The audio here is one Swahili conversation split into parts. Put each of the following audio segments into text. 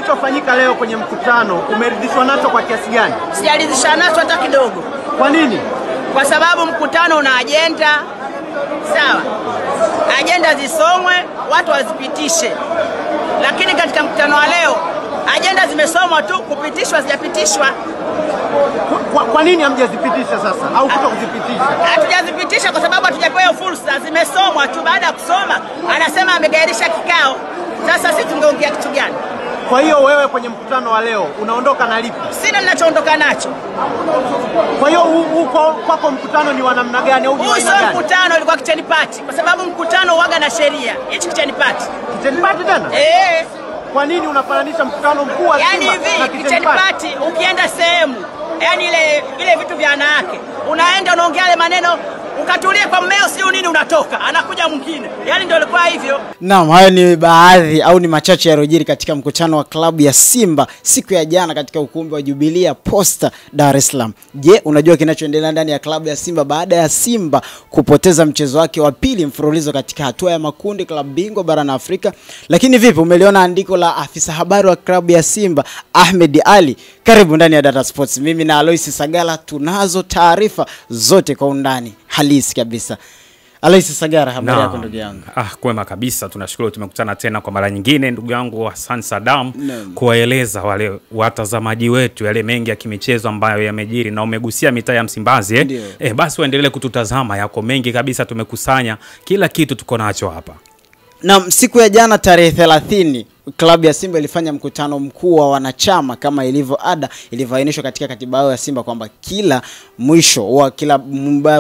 Kilichofanyika leo kwenye mkutano umeridhishwa nacho kwa kiasi gani? Sijaridhishwa nacho hata kidogo. Kwa nini? Kwa sababu mkutano una agenda. Sawa. Agenda zisomwe, watu wazipitishe. Lakini katika mkutano wa leo agenda zimesomwa tu, kupitishwa zijapitishwa. Kwa nini hamjazipitisha sasa au kutokuzipitisha? Hatujazipitisha kwa sababu hatujapewa fursa, zimesomwa tu. Baada ya kusoma anasema amegairisha kikao. Sasa sisi tungeongea kitu gani? Kwa hiyo wewe kwenye mkutano wa leo unaondoka na lipi? Sina ninachoondoka nacho. Kwa hiyo kwako mkutano ni wa namna gani au ni wa aina gani? Mkutano ulikuwa kitchen party kwa sababu mkutano huaga na sheria. Hichi kitchen party. Kitchen party tena? Kwa nini unafananisha mkutano mkuu wa Simba na kitchen party? Ukienda sehemu, yani ile vitu vya wanawake, unaenda unaongea yale maneno, ukatulia kwa mmeo sio nini, unatoka anakuja mwingine. Yani ndio ilikuwa hivyo. Naam, hayo ni baadhi au ni machache yaliyojiri katika mkutano wa klabu ya Simba siku ya jana katika ukumbi wa Jubilee Posta Dar es Salaam. Je, unajua kinachoendelea ndani ya klabu ya Simba baada ya Simba kupoteza mchezo wake wa pili mfululizo katika hatua ya makundi klabu bingwa barani Afrika? Lakini vipi, umeliona andiko la afisa habari wa klabu ya Simba Ahmed Ali? Karibu ndani ya Data Sports. Mimi na Alois Sagala tunazo taarifa zote kwa undani halisi kabisa. Alois Sagara, habari yako ndugu yangu? Kwema kabisa, tunashukuru tumekutana tena kwa mara nyingine ndugu yangu Hassan Saddam, kuwaeleza wale watazamaji wetu yale mengi ya kimichezo ambayo yamejiri, na umegusia mitaa ya Msimbazi basi waendelee kututazama, yako mengi kabisa tumekusanya, kila kitu tuko nacho hapa. Na siku ya jana tarehe 30 klabu ya Simba ilifanya mkutano mkuu wa wanachama kama ilivyo ada, ilivyoainishwa katika katiba yao ya Simba kwamba kila mwisho wa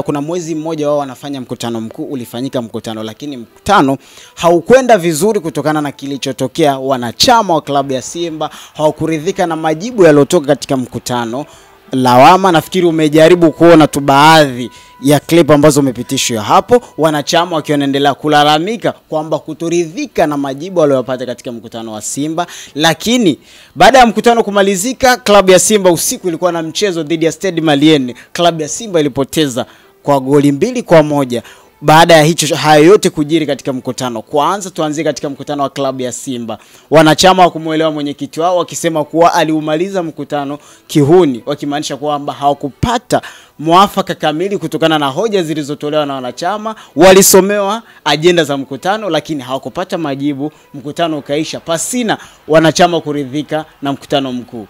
kuna mwezi mmoja wao wanafanya mkutano mkuu. Ulifanyika mkutano, lakini mkutano haukwenda vizuri kutokana na kilichotokea. Wanachama wa klabu ya Simba hawakuridhika na majibu yaliyotoka katika mkutano. Lawama nafikiri umejaribu kuona tu baadhi ya clip ambazo umepitishwa hapo, wanachama wakiwa wanaendelea kulalamika kwamba kutoridhika na majibu waliyopata katika mkutano wa Simba. Lakini baada ya mkutano kumalizika, klabu ya Simba usiku ilikuwa na mchezo dhidi ya Stade Malien. Klabu ya Simba ilipoteza kwa goli 2-1. Baada ya hicho hayo yote kujiri katika mkutano, kwanza tuanzie katika mkutano wa klabu ya Simba. Wanachama wakumuelewa mwenyekiti wao wakisema kuwa aliumaliza mkutano kihuni, wakimaanisha kwamba hawakupata mwafaka kamili kutokana na hoja zilizotolewa na wanachama. Walisomewa ajenda za mkutano lakini hawakupata majibu. Mkutano ukaisha pasina wanachama kuridhika na mkutano mkuu.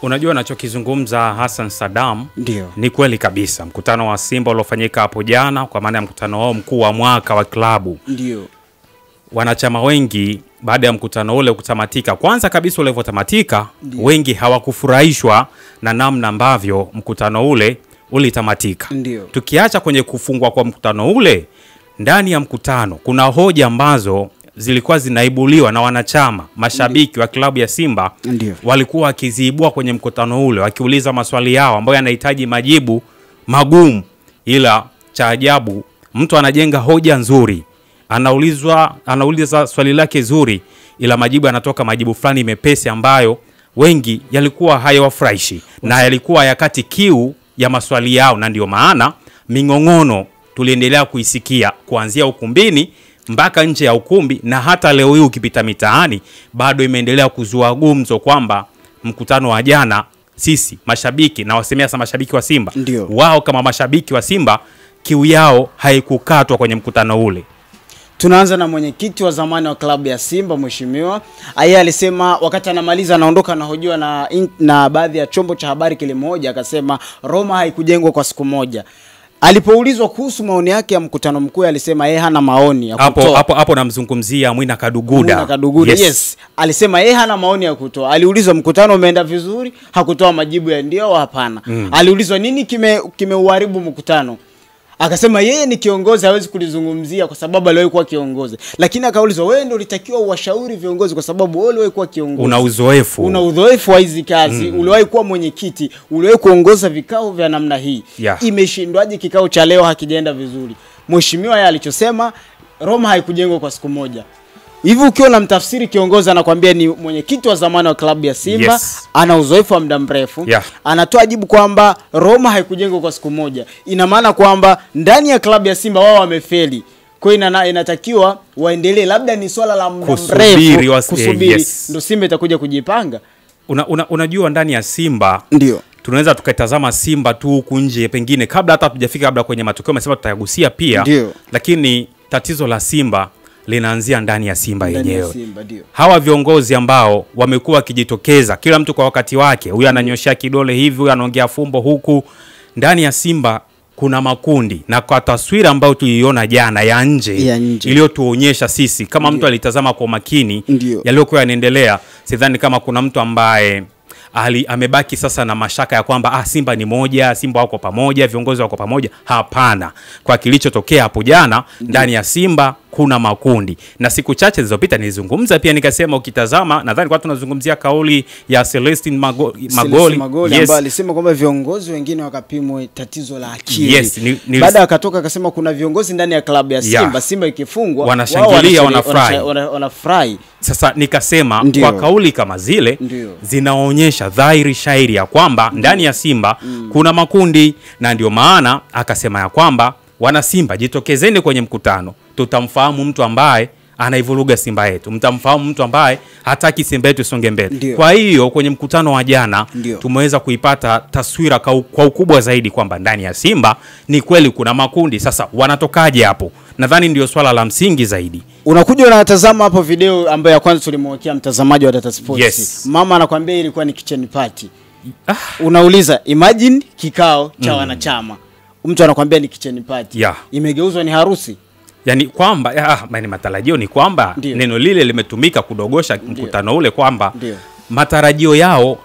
Unajua nachokizungumza Hassan Saddam, ni kweli kabisa. Mkutano wa Simba uliofanyika hapo jana, kwa maana ya mkutano wao mkuu wa mwaka wa klabu, wanachama wengi baada ya mkutano ule kutamatika, kwanza kabisa ulivyotamatika, wengi hawakufurahishwa na namna ambavyo mkutano ule ulitamatika. Tukiacha kwenye kufungwa kwa mkutano ule, ndani ya mkutano kuna hoja ambazo zilikuwa zinaibuliwa na wanachama, mashabiki wa klabu ya Simba. Walikuwa wakiziibua kwenye mkutano ule, wakiuliza maswali yao ambayo yanahitaji majibu magumu. Ila cha ajabu, mtu anajenga hoja nzuri, anauliza swali lake zuri, ila majibu yanatoka majibu fulani mepesi ambayo wengi yalikuwa hayawafurahishi na yalikuwa yakati kiu ya maswali yao. Na ndio maana ming'ong'ono tuliendelea kuisikia kuanzia ukumbini mpaka nje ya ukumbi, na hata leo hii ukipita mitaani bado imeendelea kuzua gumzo kwamba mkutano wa jana, sisi mashabiki, na wasemea sana mashabiki wa Simba, wao kama mashabiki wa Simba kiu yao haikukatwa kwenye mkutano ule. Tunaanza na mwenyekiti wa zamani wa klabu ya Simba mheshimiwa. Yeye alisema wakati anamaliza anaondoka na hojiwa na baadhi ya chombo cha habari kile moja, akasema Roma haikujengwa kwa siku moja. Alipoulizwa kuhusu maoni yake ya mkutano mkuu, alisema yeye hana maoni ya kutoa. Hapo namzungumzia Mwina Kaduguda. Yes. Alisema yeye hana maoni ya kutoa. Aliulizwa mkutano umeenda vizuri, hakutoa majibu ya ndio au hapana. Aliulizwa nini kimeuharibu mkutano, akasema yeye ni kiongozi, hawezi kulizungumzia kwa sababu aliwahi kuwa kiongozi. Lakini akaulizwa, wewe ndio ulitakiwa uwashauri viongozi kwa sababu wewe uliwahi kuwa kiongozi, una uzoefu wa hizi kazi, uliwahi kuwa mwenyekiti, uliwahi kuongoza vikao vya namna hii. Imeshindwaje kikao cha leo hakijaenda vizuri? Mheshimiwa yeye alichosema, Roma haikujengwa kwa siku moja. Hivi ukiwa na mtafsiri kiongozi anakuambia ni mwenyekiti wa zamani wa klabu ya Simba, ana uzoefu wa muda mrefu, anatoa jibu kwamba Roma haikujengwa kwa siku moja. Ina maana kwamba ndani ya klabu ya Simba wao wamefeli Kwa hiyo inatakiwa waendelee, labda ni swala la muda mrefu kusubiri, yes. Ndio Simba itakuja kujipanga. Unajua ndani ya Simba ndio tunaweza tukatazama Simba tu huku nje, pengine kabla hata hatujafika labda kwenye matokeo umesema tutayagusia pia. Ndiyo. Lakini tatizo la Simba linaanzia ndani ya Simba yenyewe. Hawa viongozi ambao wamekuwa wakijitokeza kila mtu kwa wakati wake, huyu ananyoshia kidole hivi, huyu anaongea fumbo huku, ndani ya Simba kuna makundi, na kwa taswira ambayo tuliiona jana ya nje iliyotuonyesha sisi kama mtu alitazama kwa makini yaliyokuwa yanaendelea, sidhani kama kuna mtu ambaye amebaki sasa na mashaka ya kwamba Simba ni moja, Simba wako pamoja, viongozi wako pamoja. Hapana. Kwa kilichotokea hapo jana ndani ya Simba kuna makundi. Na siku chache zilizopita nilizungumza pia nikasema, ukitazama nadhani kwa tunazungumzia kauli ya Celestine Magoli yes, ambaye alisema kwamba viongozi wengine wakapimwe tatizo la akili. Yes, baada akatoka akasema kuna viongozi ndani ya klabu ya Simba, Simba ikifungwa wanashangilia, wanafurahi. Sasa nikasema kwa kauli kama zile zinaonyesha dhahiri shairi ya kwamba ndani ya Simba kuna makundi, na ndio maana akasema ya kwamba wana Simba jitokezeni kwenye mkutano, tutamfahamu mtu ambaye anaivuruga Simba yetu, mtamfahamu mtu ambaye hataki Simba yetu isonge mbele. Kwa hiyo kwenye mkutano wa jana tumeweza kuipata taswira kwa ukubwa zaidi kwamba ndani ya Simba ni kweli kuna makundi. Sasa wanatokaje hapo? Nadhani ndio swala la msingi zaidi. Unakuja unatazama hapo video ambayo ya kwanza tulimwekea mtazamaji wa Data Sports. Yes. Mama anakuambia ilikuwa ni kitchen party. Unauliza imagine kikao cha wanachama. Mtu anakuambia ni kitchen party. Imegeuzwa ni harusi. Yani kwamba matarajio ni kwamba neno lile limetumika kudogosha mkutano ule kwamba matarajio yao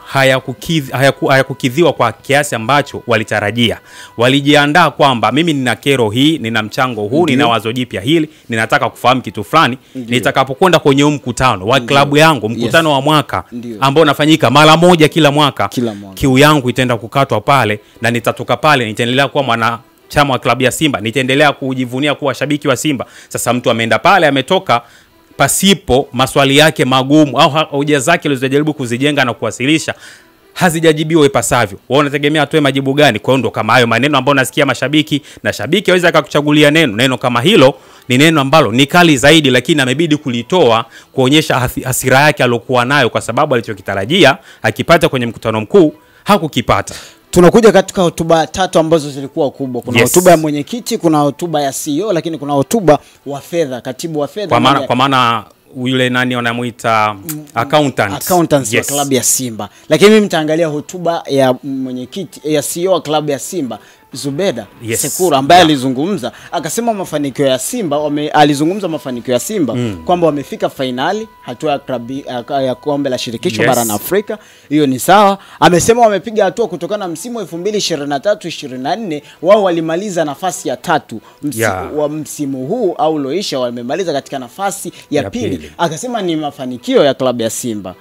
hayakukidhiwa kwa kiasi ambacho walitarajia. Walijiandaa kwamba mimi nina kero hii, nina mchango huu, nina wazo jipya hili, ninataka kufahamu kitu fulani, nitakapokwenda kwenye mkutano wa klabu yangu, mkutano wa mwaka ambao unafanyika mara moja kila mwaka, kiu yangu itaenda kukatwa pale, na nitatoka pale nitaendelea kuwa mwana chama wa klabu ya Simba, nitaendelea kujivunia kuwa shabiki wa Simba. Sasa mtu ameenda pale, ametoka pasipo maswali yake magumu au hoja zake alizojaribu kuzijenga na kuwasilisha hazijajibiwa ipasavyo. Wao wanategemea atoe majibu gani? Kwa hiyo ndo kama hayo maneno ambayo nasikia mashabiki, na shabiki aweza akakuchagulia neno kama hilo ni neno ambalo ni kali zaidi, lakini amebidi kulitoa kuonyesha hasira yake aliyokuwa nayo, kwa sababu alichokitarajia akipata kwenye mkutano mkuu hakukipata. Tunakuja katika hotuba tatu ambazo zilikuwa kubwa. Kuna hotuba ya mwenyekiti, kuna hotuba ya CEO, lakini kuna hotuba wa fedha, katibu wa fedha. Kwa maana yule nani wanamuita accountants wa klabu ya Simba. Lakini mimi nitaangalia hotuba ya mwenyekiti ya CEO wa klabu ya Simba, Zubeda Sekuru, ambaye alizungumza akasema mafanikio ya Simba, alizungumza mafanikio ya Simba kwamba wamefika finali hatua ya klabu ya kombe la shirikisho barani Afrika. Hiyo ni sawa. Amesema wamepiga hatua kutokana na msimu 2023-24 wao walimaliza nafasi ya 3. Wa msimu huu au loisha wamemaliza katika nafasi ya pili. Akasema ni mafanikio ya klabu ya Simba.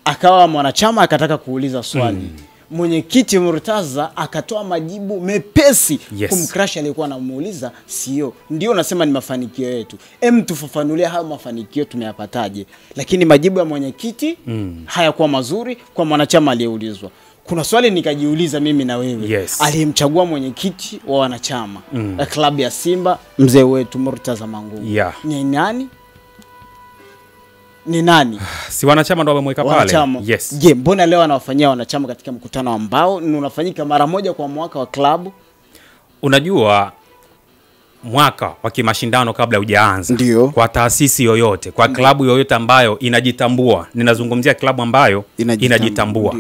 Akawa mwanachama akataka kuuliza swali. Mwenyekiti Murtaza akatoa majibu mepesi kumcrash aliyekuwa anamuuliza CEO. Ndio nasema ni mafanikio yetu. Tufafanulia hayo mafanikio tumeyapataje? Lakini majibu ya mwenyekiti hayakuwa mazuri kwa mwanachama aliyeulizwa. Kuna swali nikajiuliza mimi na wewe. Aliyemchagua mwenyekiti wa wanachama ya klabu ya Simba, mzee wetu Murtaza Mangungu. Ni nani? Ni nani? Si wanachama ndio wamemweka pale. Je, mbona leo anawafanyia wanachama katika mkutano ambao unafanyika mara moja kwa mwaka wa klabu? Unajua mwaka wa kimashindano kabla hujaanza kwa taasisi yoyote, kwa klabu yoyote ambayo inajitambua, ninazungumzia klabu ambayo inajitambua,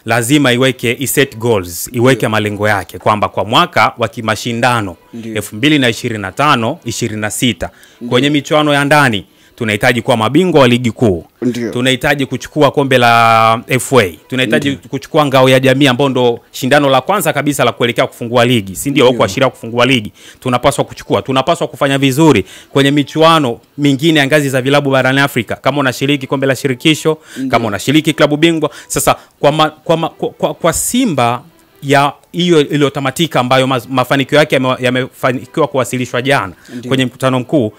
lazima iset goals, iweke malengo yake kwamba kwa mwaka wa kimashindano 2025-26 kwenye michuano ya ndani tunahitaji kuwa mabingwa wa ligi kuu. Tunahitaji kuchukua kombe la FA. Tunahitaji kuchukua ngao ya jamii ambao ndo shindano la kwanza kabisa la kuelekea kufungua ligi. Si ndio kuashiria kufungua ligi. Tunapaswa kuchukua. Tunapaswa kufanya vizuri kwenye michuano mingine ya ngazi za vilabu barani Afrika. Kama unashiriki kombe la shirikisho, kama unashiriki klabu bingwa. Sasa kwa Simba ya hiyo iliyotamatika ambayo mafanikio yake yamefanikiwa kuwasilishwa jana kwenye mkutano mkuu,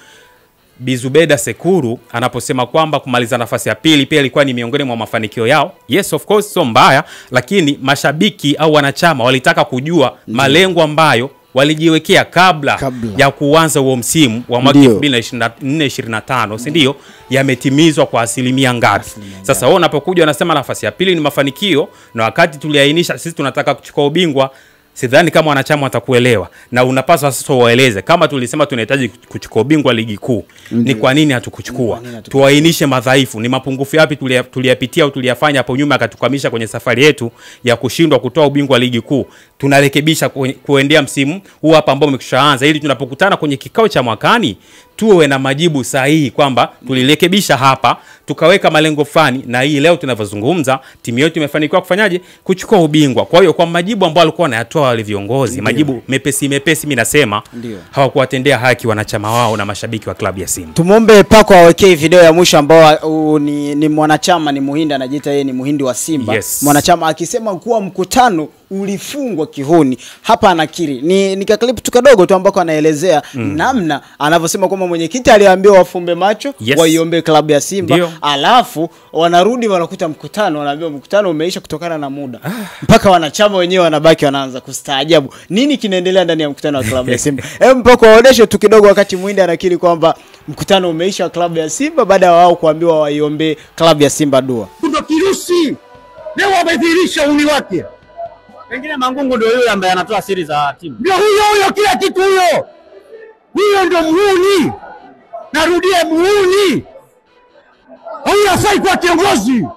Bizubeda Sekuru anaposema kwamba kumaliza nafasi ya pili pia ilikuwa ni miongoni mwa mafanikio yao. Yes, of course, so mbaya, lakini mashabiki au wanachama walitaka kujua malengo ambayo walijiwekea kabla ya kuanza huo msimu wa mwaka 2024-2025, si ndio? Yametimizwa kwa asilimia ngapi? Sasa wao unapokuja wanasema nafasi ya pili ni mafanikio, na wakati tuliainisha sisi tunataka kuchukua ubingwa, sidhani kama wanachama watakuelewa, na unapaswa sasa waeleze kama tulisema tunahitaji kuchukua ubingwa ligi kuu, ni kwa nini hatukuchukua? Tuainishe madhaifu, ni mapungufu yapi tuliyapitia au tuliyafanya hapo nyuma akatukamisha kwenye safari yetu ya kushindwa kutoa ubingwa ligi kuu. Tunarekebisha kuendea msimu huu hapa ambao umekwishaanza, ili tunapokutana kwenye kikao cha mwakani tuwe na majibu sahihi kwamba tulirekebisha hapa, tukaweka malengo fulani, na hii leo tunavyozungumza timu yetu imefanikiwa kufanyaje? Kuchukua ubingwa. Kwa hiyo kwa majibu ambao walikuwa wanayatoa wale viongozi, majibu mepesi mimi nasema hawakuwatendea haki wanachama wao na mashabiki wa klabu ya Simba. Tumuombe Pako awekee video ya mwisho ambao ni mwanachama, ni Muhindi, anajiita yeye ni Muhindi wa Simba. Mwanachama akisema kuwa mkutano ulifungwa kihuni. Hapa anakiri. Ni clip tu kadogo tu ambako anaelezea namna anavyosema kwamba mwenyekiti aliambiwa wafumbe macho, waiombe klabu ya Simba. Alafu wanarudi wanakuta mkutano, wanaambiwa mkutano umeisha kutokana na muda. Mpaka wanachama wenyewe wanabaki wanaanza kustaajabu. Nini kinaendelea ndani ya mkutano wa klabu ya Simba? Mpaka waoneshe tu kidogo wakati Muhindi anakiri kwamba mkutano umeisha wa klabu ya Simba baada ya wao kuambiwa waiombe klabu ya Simba dua. Ndio kirusi. Leo wamedhihirisha uni wake. Pengine Mangungu ndio yule ambaye anatoa siri za timu. Ndio huyo kila kitu huyo. Huyo ndio muuni. Narudia muuni. Huyo hafai kuwa kiongozi.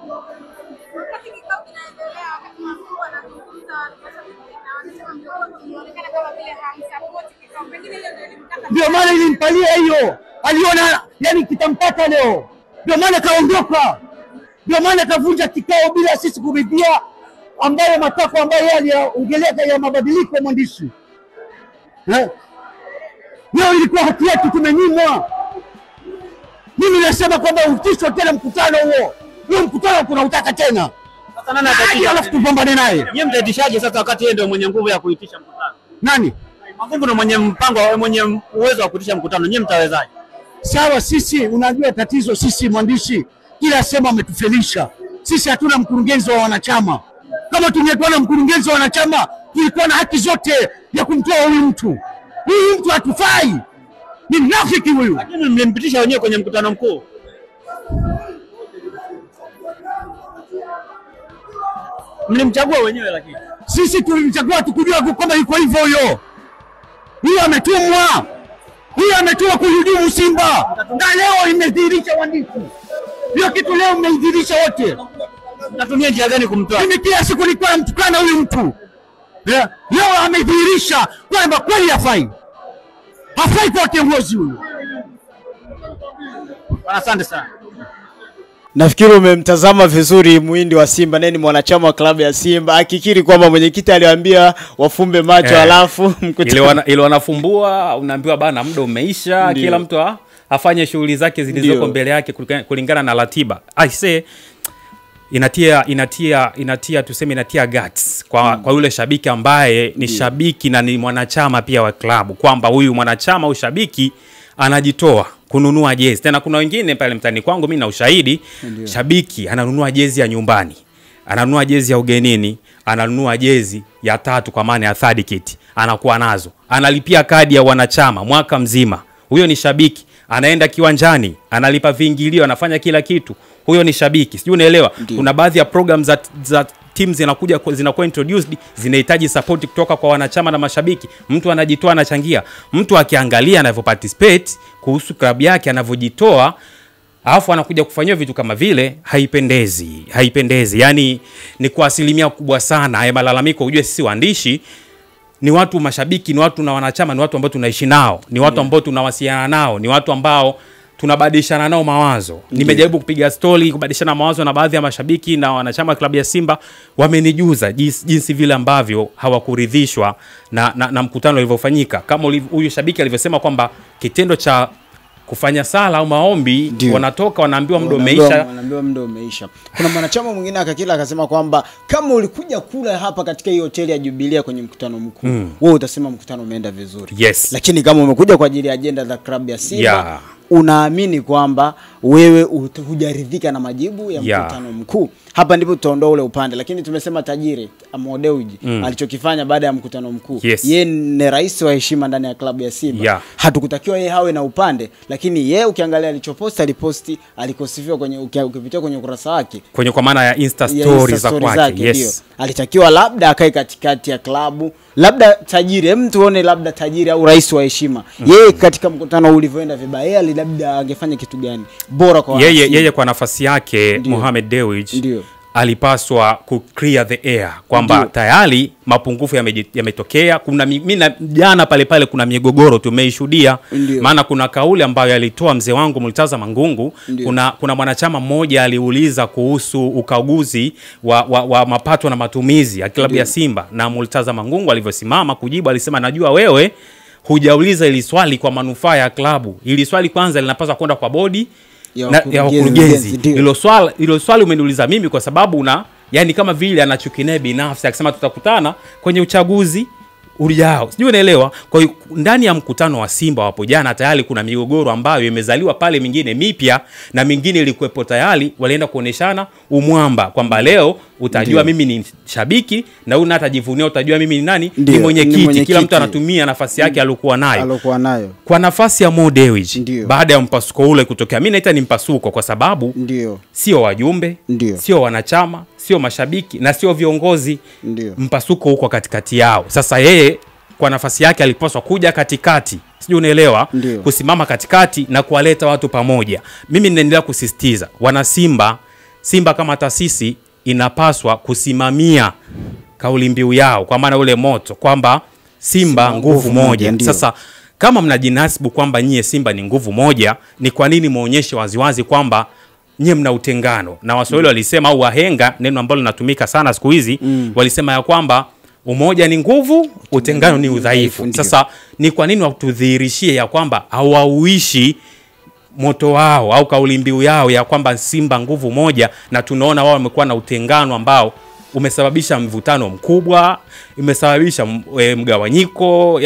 Ndio maana ilimpalia hiyo. Aliona yani kitampata leo. Ndio maana kaondoka. Ndio maana kavunja kikao bila sisi kuridhia, ambayo matakwa ambayo yeye aliongelea ya mabadiliko ya mwandishi. Leo ilikuwa haki yetu tumenyimwa. Mimi nasema kwamba utishwe tena mkutano huo. Huo mkutano tunautaka tena. Sasa nani atatisha? Alafu tupambane naye. Yeye mtaitishaje sasa wakati yeye ndio mwenye nguvu ya kuitisha mkutano? Nani? Mangungu ndio mwenye mpango, mwenye uwezo wa kuitisha mkutano. Nyinyi mtawezaje? Sawa, sisi unajua tatizo, sisi mwandishi kila sema ametufelisha. Sisi hatuna mkurugenzi wa wanachama. Kama tungekuwa na mkurugenzi wa wanachama, tulikuwa na haki zote ya kumtoa huyu mtu. Huyu mtu hatufai. Ni mnafiki huyu. Lakini mmempitisha wenyewe kwenye mkutano mkuu. Mlimchagua wenyewe lakini. Sisi tulimchagua tukujua kwamba yuko hivyo huyo. Huyo ametumwa. Huyo ametumwa kuhujumu Simba. Na leo imedhihirisha waandishi. Hiyo kitu leo mmedhihirisha wote. Natumia njia gani kumtoa? Mimi kila siku nilikuwa namtukana huyu mtu. Leo amedhihirisha kwamba kweli hafai. Hafai kwa kiongozi huyu. Asante sana. Nafikiri umemtazama vizuri Muhindi wa Simba, nani mwanachama wa klabu ya Simba, akikiri kwamba mwenyekiti aliwaambia wafumbe macho alafu mkutano ile wanafumbua, unaambiwa bana muda umeisha. Ndiyo. Kila mtu afanye shughuli zake zilizoko mbele yake kulingana na ratiba. I say inatia tuseme inatia guts kwa yule shabiki ambaye ni shabiki na ni mwanachama pia wa klabu, kwamba huyu mwanachama au shabiki anajitoa kununua jezi. Tena kuna wengine pale mtani kwangu mimi na ushahidi, shabiki ananunua jezi ya nyumbani, ananunua jezi ya ugenini, ananunua jezi ya tatu kwa maana ya third kit, anakuwa nazo, analipia kadi ya wanachama mwaka mzima. Huyo ni shabiki. Anaenda kiwanjani, analipa viingilio, anafanya kila kitu. Huyo ni shabiki. Sijui unaelewa. Kuna baadhi ya programs za teams zinakuwa introduced, zinahitaji support kutoka kwa wanachama na mashabiki. Mtu anajitoa, anachangia. Mtu akiangalia anavyoparticipate kuhusu klabu yake, anavyojitoa, alafu anakuja kufanyia vitu kama vile, haipendezi. Yani ni kwa asilimia kubwa sana haya malalamiko. Unajua sisi waandishi ni watu, mashabiki ni watu, na wanachama ni watu ambao tunaishi nao, ni watu ambao tunawasiliana nao, ni watu ambao tunabadilishana nao mawazo. Nimejaribu kupiga story kubadilishana mawazo na baadhi ya mashabiki na wanachama klabu ya Simba, wamenijuza jinsi vile ambavyo hawakuridhishwa na mkutano ulivyofanyika. Kama huyu shabiki alivyosema kwamba kitendo cha kufanya sala au maombi, wanatoka wanaambiwa muda umeisha. Kuna mwanachama mwingine akakila akasema kwamba kama ulikuja kula hapa katika hiyo hoteli ya Jubilee kwenye mkutano mkuu, wewe utasema mkutano umeenda vizuri. Yes. Lakini kama umekuja kwa ajili ya agenda za klabu ya Simba, unaamini kwamba wewe hujaridhika na majibu ya mkutano mkuu. Hapa ndipo tutaondoa ule upande. Lakini tumesema tajiri Mo Dewji alichokifanya baada ya mkutano mkuu, yeye ni rais wa heshima ndani ya klabu ya Simba. Hatukutakiwa yeye hawe na upande, lakini yeye ukiangalia aliposti alikosifiwa kwenye ukipitia kwenye ukurasa wake, kwenye kwa maana ya Insta stories za kwake. Alitakiwa labda akae katikati ya klabu, labda tajiri, tuone labda tajiri au rais wa heshima. Yeye katika mkutano ulivyoenda vibaya, labda angefanya kitu gani bora kwa yeye kwa nafasi yake. Mohamed Dewji alipaswa ku clear the air kwamba tayari mapungufu yametokea. Kuna mimi jana pale kuna migogoro tumeishuhudia, maana kuna kauli ambayo alitoa mzee wangu Multaza Mangungu. Kuna mwanachama mmoja aliuliza kuhusu ukaguzi wa mapato na matumizi ya klabu ya Simba, na Multaza Mangungu alivyosimama kujibu alisema, najua wewe hujauliza ili swali kwa manufaa ya klabu. Ili swali kwanza linapaswa kwenda kwa bodi ya wakurugenzi. Hilo swali umeniuliza mimi kwa sababu yani kama vile anachukia binafsi akisema tutakutana kwenye uchaguzi ujao. Sijui unaelewa. Kwa hiyo ndani ya mkutano wa Simba hapo jana tayari kuna migogoro ambayo imezaliwa pale, mingine mipya na mingine ilikuwepo tayari. Walienda kuoneshana umwamba kwamba leo utajua mimi ni shabiki na una atajivunia utajua mimi ni nani, ni mwenyekiti. Kila mtu anatumia nafasi yake alikuwa nayo. Kwa nafasi ya Mo Dewji baada ya mpasuko ule kutokea, mimi naita ni mpasuko kwa sababu sio wajumbe, sio wanachama, sio mashabiki na sio viongozi. Mpasuko huko katikati yao. Sasa yeye kwa nafasi yake alipaswa kuja katikati. Sijui unaelewa, kusimama katikati na kuwaleta watu pamoja. Mimi ninaendelea kusisitiza wana Simba kama taasisi inapaswa kusimamia kauli mbiu yao, kwa maana ule moto kwamba Simba nguvu moja. Sasa kama mnajinasibu kwamba nyie Simba ni nguvu moja, ni kwa nini muonyeshe waziwazi kwamba nyie mna utengano? Na Waswahili walisema, au wahenga, neno ambalo linatumika sana siku hizi, walisema ya kwamba umoja ni nguvu, utengano ni udhaifu. Sasa ni kwa nini watudhihirishie ya kwamba hawauishi moto wao au kauli mbiu yao ya kwamba Simba nguvu moja, na tunaona wao wamekuwa na utengano ambao umesababisha mvutano mkubwa, imesababisha mgawanyiko.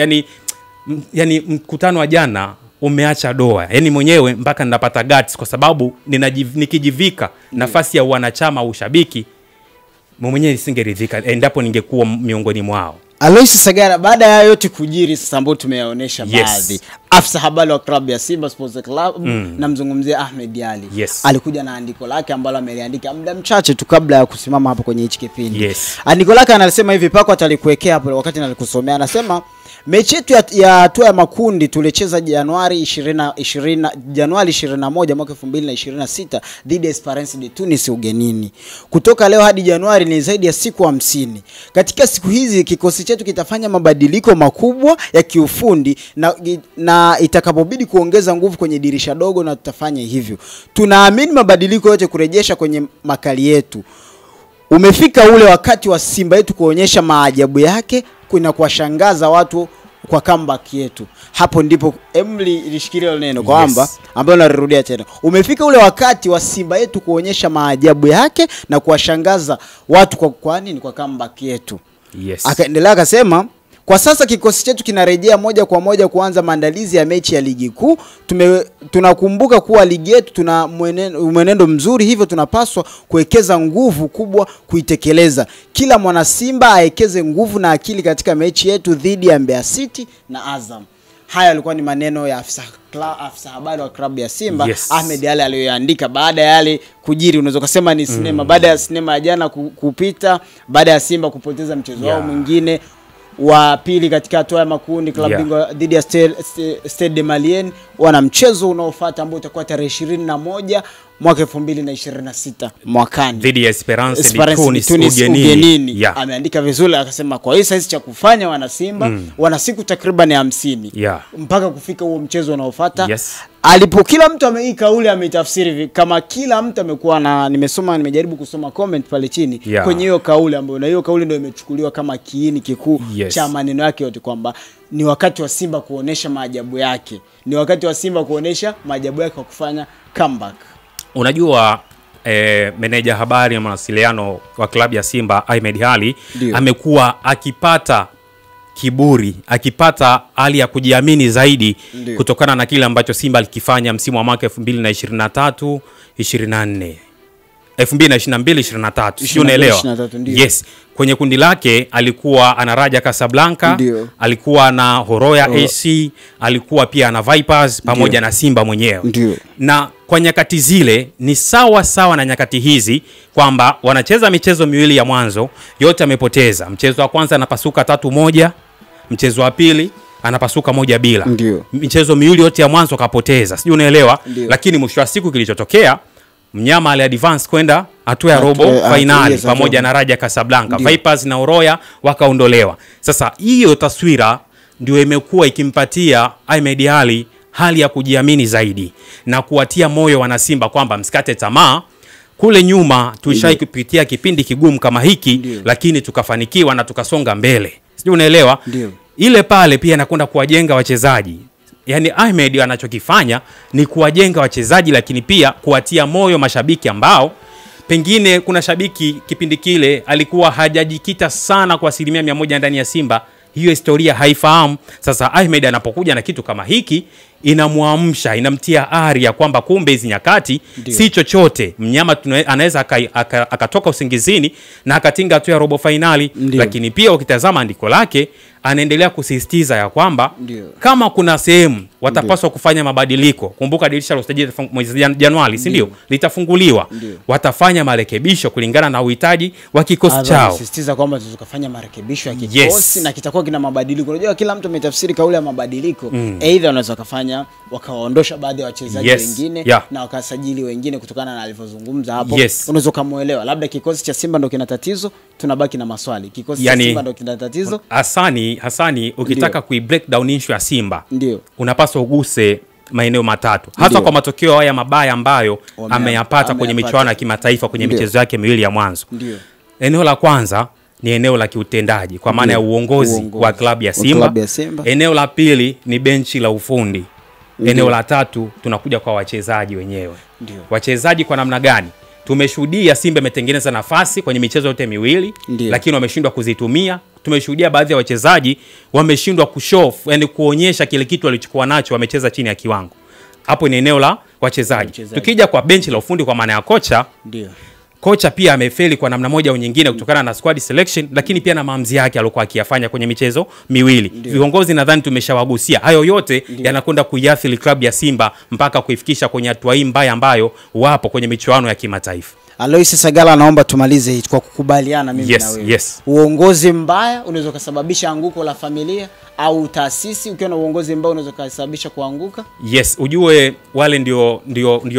Yani mkutano wa jana umeacha doa. Yani mwenyewe mpaka ninapata guts kwa sababu nikijivika nafasi ya wanachama au ushabiki, mwenyewe nisingeridhika endapo ningekuwa miongoni mwao. Alois Sagara, baada ya yote kujiri sasa ambayo tumeyaonesha baadhi, afisa habari wa klabu ya Simba Sports Club namzungumzia Ahmed Ally, alikuja na andiko lake ambalo ameliandika muda mchache tu kabla ya kusimama hapo kwenye hichi kipindi. Andiko lake anasema hivi, pako atalikuwekea hapo wakati nalikusomea. Anasema mechi yetu ya hatua ya makundi tulicheza Januari 21 mwaka 2026 dhidi ya Esperance de Tunis ugenini. Kutoka leo hadi Januari ni zaidi ya siku 50. Katika siku hizi kikosi chetu kitafanya mabadiliko makubwa ya kiufundi na itakapobidi kuongeza nguvu kwenye dirisha dogo, na tutafanya hivyo. Tunaamini mabadiliko yote kurejesha kwenye makali yetu. Umefika ule wakati wa Simba yetu kuonyesha maajabu yake, kuna kuwashangaza watu kwa comeback yetu. Hapo ndipo Emily ilishikilia neno kwamba ambayo narudia tena. Umefika ule wakati wa Simba yetu kuonyesha maajabu yake na kuwashangaza watu kwa nini? Kwa comeback yetu. Akaendelea akasema, kwa sasa kikosi chetu kinarejea moja kwa moja kuanza maandalizi ya mechi ya ligi kuu. Tunakumbuka kuwa ligi yetu tuna mwenendo mzuri, hivyo tunapaswa kuwekeza nguvu kubwa kuitekeleza. Kila mwana Simba aekeze nguvu na akili katika mechi yetu dhidi ya Mbeya City na Azam. Haya yalikuwa ni maneno ya afisa habari wa klabu ya Simba Ahmed Ally aliyoandika baada ya yale kujiri. Unaweza kusema ni sinema baada ya sinema ya jana kupita, baada ya Simba kupoteza mchezo wao mwingine wa pili katika hatua ya makundi klabu bingwa dhidi ya Stade de Malien. Wana mchezo unaofuata ambao utakuwa tarehe 21 mwaka 2026 mwakani dhidi ya Esperance de Tunis ugenini. Ameandika vizuri akasema, kwa hiyo sasa cha kufanya wana Simba wana siku takriban 50 mpaka kufika huo mchezo unaofuata. Alipo kila mtu ameika ule ametafsiri kama kila mtu amekuwa na nimejaribu kusoma comment pale chini kwenye hiyo kauli ambayo, na hiyo kauli ndio imechukuliwa kama kiini kikuu cha maneno yake yote, kwamba ni wakati wa Simba kuonesha maajabu yake. Ni wakati wa Simba kuonesha maajabu yake kwa kufanya comeback. Unajua meneja habari na mawasiliano wa klabu ya Simba Ahmed Ally amekuwa akipata kiburi, akipata hali ya kujiamini zaidi kutokana na kile ambacho Simba alikifanya msimu wa mwaka 2023 24 2022-23, sio unaelewa? Yes, kwenye kundi lake alikuwa ana Raja Casablanca, alikuwa na Horoya AC, alikuwa pia na Vipers pamoja na Simba mwenyewe. Na kwa nyakati zile ni sawa na nyakati hizi kwamba wanacheza michezo miwili ya mwanzo yote amepoteza. Mchezo wa kwanza anapasuka 3-1, mchezo wa pili anapasuka 1-0. Michezo miwili yote ya mwanzo kapoteza. Sijui unaelewa? Lakini mwisho wa siku kilichotokea, Mnyama ali advance kwenda hatua ya robo finali pamoja na Raja Casablanca. Vipers na Horoya wakaondolewa. Sasa hiyo taswira ndio imekuwa ikimpatia Ahmed Ally hali ya kujiamini zaidi na kuwatia moyo wana Simba kwamba msikate tamaa. Kule nyuma tulishai kupitia kipindi kigumu kama hiki, lakini tukafanikiwa na tukasonga mbele. Sijui unaelewa? Ile pale pia anakwenda kuwajenga wachezaji. Yani Ahmed anachokifanya ni kuwajenga wachezaji, lakini pia kuwatia moyo mashabiki ambao pengine kuna shabiki kipindi kile alikuwa hajajikita sana kwa 100% ndani ya Simba. Hiyo historia haifahamu. Sasa Ahmed anapokuja na kitu kama hiki, inamuamsha, inamtia ari ya kwamba kumbe hizi nyakati si chochote. Mnyama anaweza akatoka usingizini na akatinga hatua ya robo finali. Lakini pia ukitazama andiko lake anaendelea kusisitiza ya kwamba kama kuna sehemu watapaswa kufanya mabadiliko. Kumbuka dirisha la usajili mwezi Januari, si ndio? Litafunguliwa. Watafanya marekebisho kulingana na uhitaji wa kikosi chao. Sisitiza kwamba tukafanya marekebisho ya kikosi na kitakuwa kina mabadiliko. Unajua kila mtu ametafsiri kauli ya mabadiliko. Either wanaweza kufanya wakaondosha baadhi ya wachezaji wengine na wakasajili wengine kutokana na alivyozungumza hapo. Unaweza kumuelewa. Labda kikosi cha Simba ndio kina tatizo, tunabaki na maswali. Kikosi cha Simba ndio kina tatizo. Hasani ukitaka break down issue ya Simba, unapaswa uguse maeneo matatu. Hasa kwa matokeo haya mabaya ambayo ameyapata kwenye michuano ya kimataifa kwenye michezo yake miwili ya mwanzo. Eneo la kwanza ni eneo la kiutendaji kwa maana ya uongozi wa klabu ya Simba. Eneo la pili ni benchi la ufundi. Eneo la tatu tunakuja kwa wachezaji wenyewe. Wachezaji kwa namna gani? Tumeshuhudia Simba imetengeneza nafasi kwenye michezo yote miwili, lakini wameshindwa kuzitumia. Tumeshuhudia baadhi ya wachezaji wameshindwa kushow, yani kuonyesha kile kitu walichokuwa nacho, wamecheza chini ya kiwango. Hapo ni eneo la wachezaji. Tukija kwa benchi la ufundi kwa maana ya kocha, kocha pia amefeli kwa namna moja au nyingine kutokana na squad selection, lakini pia na maamuzi yake alikuwa akiyafanya kwenye michezo miwili. Viongozi nadhani tumeshawagusia. Hayo yote yanakwenda kuiathiri klabu ya Simba mpaka kuifikisha kwenye hatua hii mbaya ambayo wapo kwenye michuano ya kimataifa. Alois Sagala, naomba tumalize kwa kukubaliana mimi na wewe. Uongozi mbaya unaweza kusababisha anguko la familia au taasisi. Ukiwa na uongozi mbaya unaweza kusababisha kuanguka. Ujue wale ndio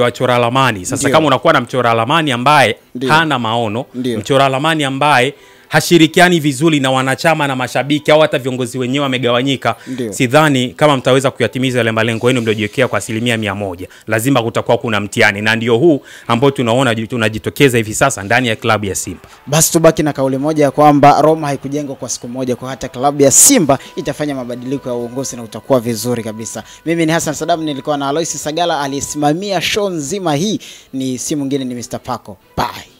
wachora ramani. Sasa kama unakuwa na mchora ramani ambaye hana maono, mchora ramani ambaye hashirikiani vizuri na wanachama na mashabiki au hata viongozi wenyewe wamegawanyika, sidhani kama mtaweza kuyatimiza yale malengo yenu mliojiwekea kwa 100%. Lazima kutakuwa kuna mtihani, na ndio huu ambao tunaona tunajitokeza hivi sasa ndani ya klabu ya Simba. Basi tubaki na kauli moja ya kwamba Roma haikujengwa kwa siku moja, kwa hata klabu ya Simba itafanya mabadiliko ya uongozi na utakuwa vizuri kabisa. Mimi ni Hassan Saddam, nilikuwa na Alois Sagala aliyesimamia show nzima hii. Ni si mwingine ni Mr. Paco. Bye.